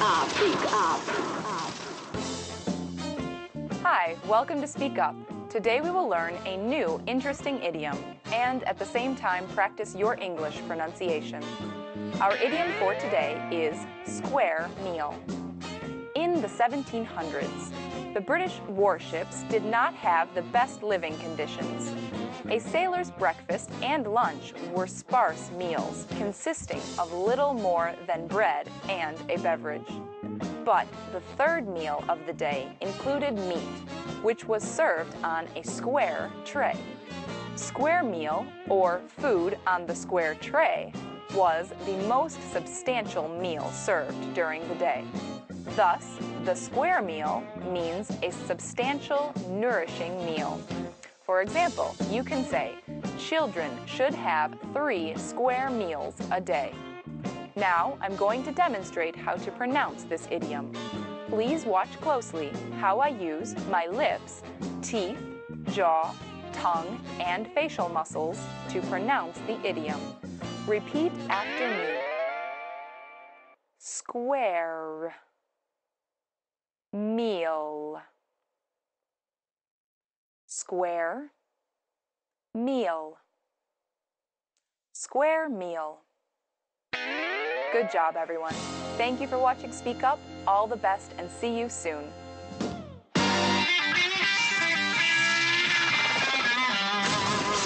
up, speak up. Hi, welcome to Speak Up. Today we will learn a new, interesting idiom and at the same time practice your English pronunciation. Our idiom for today is square meal. In the 1700s, the British warships did not have the best living conditions. A sailor's breakfast and lunch were sparse meals consisting of little more than bread and a beverage. But the third meal of the day included meat, which was served on a square tray. Square meal, or food on the square tray, was the most substantial meal served during the day. Thus, the square meal means a substantial, nourishing meal. For example, you can say, children should have 3 square meals a day. Now, I'm going to demonstrate how to pronounce this idiom. Please watch closely how I use my lips, teeth, jaw, tongue, and facial muscles to pronounce the idiom. Repeat after me. Square meal. Square meal. Square meal. Good job, everyone. Thank you for watching Speak Up. All the best and see you soon.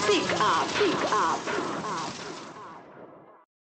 Speak up, speak up.